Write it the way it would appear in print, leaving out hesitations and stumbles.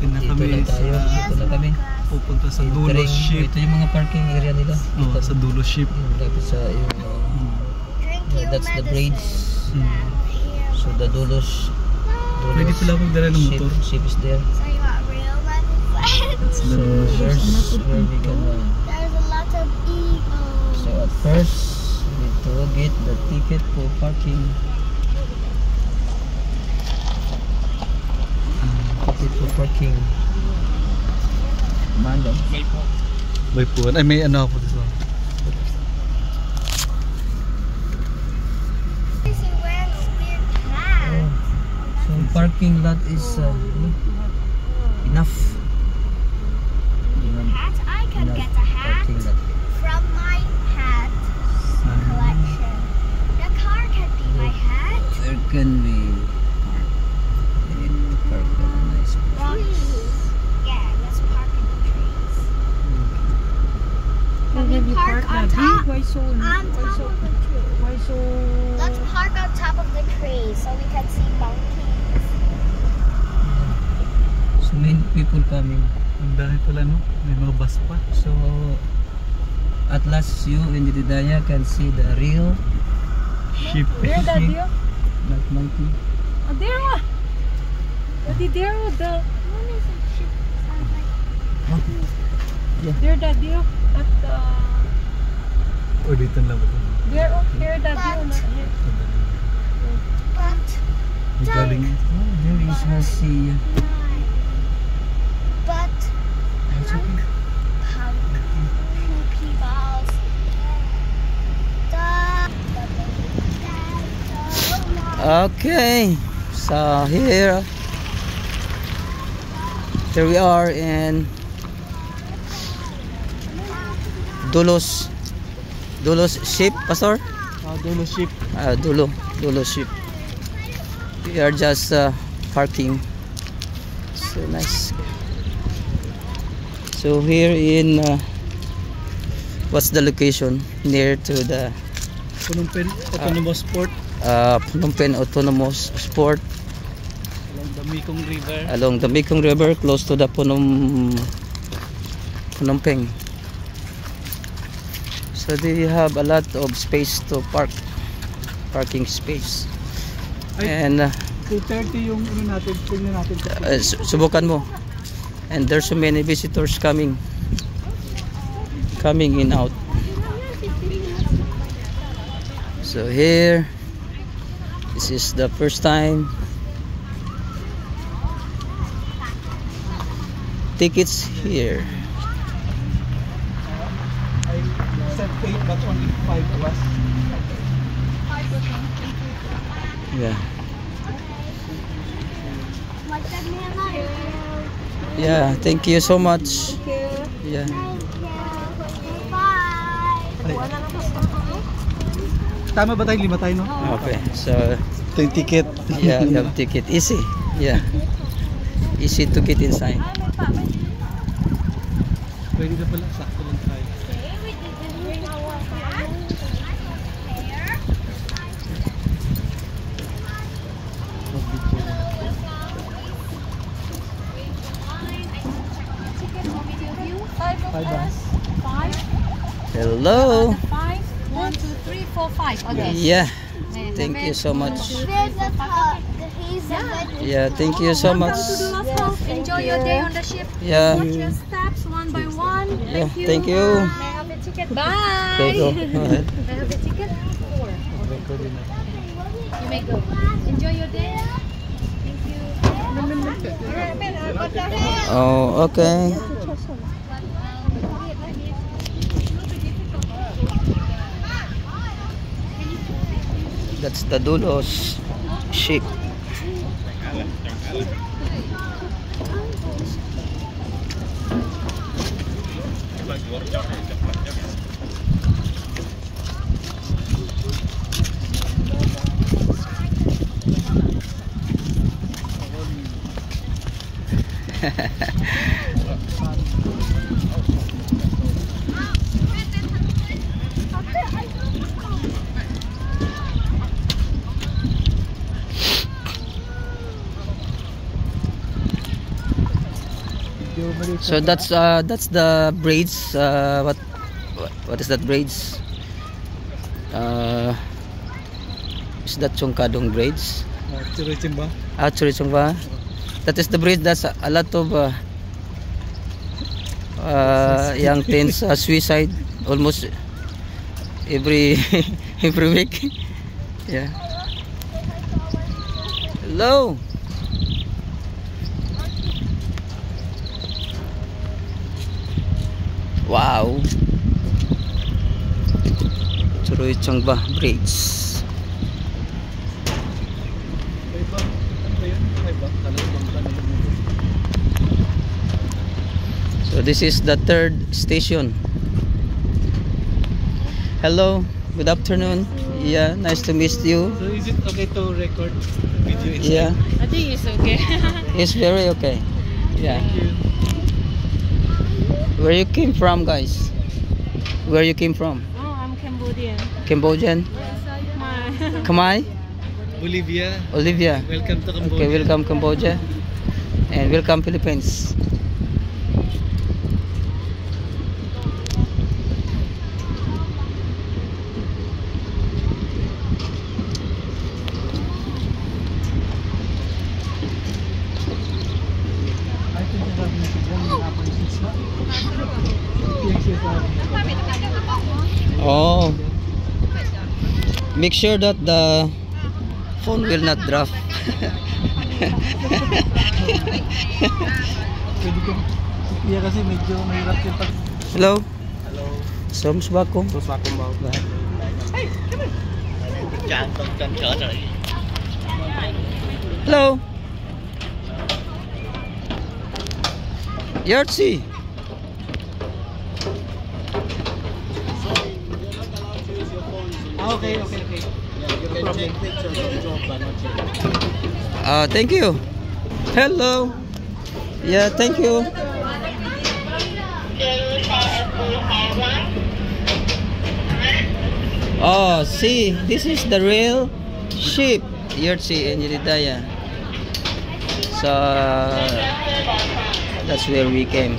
Malapit na Dito kami lang tayo. Dito lang kami. pupunta sa Dulo Ship. Ito yung mga parking area nila. Oh, sa Dulo Ship. Lapit sa yung that's the bridge. So the Dulos. Pwede pala magdala ng motor. Ship is there. So you want real friends? So, There's where we gonna. There's a lot of eagles. So at first, we need to get the ticket for parking. Ticket for parking. Mandam. may puwan. Ay, may ano ako dito. Is he wearing a weird hat? So parking lot is enough. Hat? I could Enough get a hat parking lot. from my hat collection. The car can be my hat. Where can we park? We need to park at a nice place. Yeah, let's park in the trees. Can we you park on top? Why so? On top of the tree. Why so? Let's park on top of the tree so we can see monkeys. So many people coming. Ang dami pala, no? May mga bus pa. So at last you and Didaya can see the real Ship. Where that Sheep. deal? black monkey. Oh, there one. There the. What is a ship? Sounds like There that deal. At O, dito na ba ito? there. Oh, there that deal. but May galing. Oh, there is Hasi. but punk poopy balls. Okay, so here we are in Dulos Ship, Pastor. Dulo Ship. Dulo Ship. We are just parking. So nice. So here in what's the location? Near to the Phnom Penh Autonomous Port. Phnom Penh Autonomous Port Along the Mekong River. along the Mekong River, close to the Phnom Penh. So they have a lot of space to parking space. And 2:30 yung ano natin, tingnan natin. subukan mo. And there's so many visitors coming in out. So here, this is the first time. Tickets here. I said 8 but only 5 was. Yeah. Like that man like Yeah, thank you so much. Yeah. Bye. Tama ba tayo? 5 tayo, no? Okay. So Ito yung ticket. yeah, we have ticket. Easy. Yeah. Easy to get inside. Pwede na pala, sakto lang tayo. Hello. 5, 1, 2, 3, 4, 5. Okay. Yeah. Thank you so much. There's a top. He's a good. Yeah, thank you so much. Welcome to Dulos. Enjoy your day on the ship. Yeah. Watch your steps one by one. Yeah, thank you. May I have a ticket? Bye. Okay, go. Go ahead. May I have a ticket? 4. You may go. Enjoy your day. Thank you. Oh, okay. That's the Dulos Ship. So that's the braids. What is that braids? Is that Chungkadong braids? Churichimba. Churichungba. That is the braid. That's a lot of young teens suicide almost every every week. Yeah. Hello. Wow. Churichungba braids. So this is the third station. Hello, good afternoon. Yeah, nice to meet you. So is it okay to record video inside? Yeah, I think it's okay. it's very okay. Yeah. Where you came from, guys? Where you came from? Oh, I'm Cambodian. Cambodian? My Khmer? Bolivia. Olivia. Welcome to Cambodia. Okay, welcome Cambodia. And welcome Philippines. Oh, make sure that the phone will not drop. Iya kasi medyo mahirap yung pag... Hello. Hello. Sớm bác cũng. Tôi xóa cùng bao. Hello. Yertsi. Okay. You can take pictures of the job but not check. Thank you. Hello. Yeah, thank you. Oh, see, this is the real ship. Yertsi and Yelidaya. So that's where we came.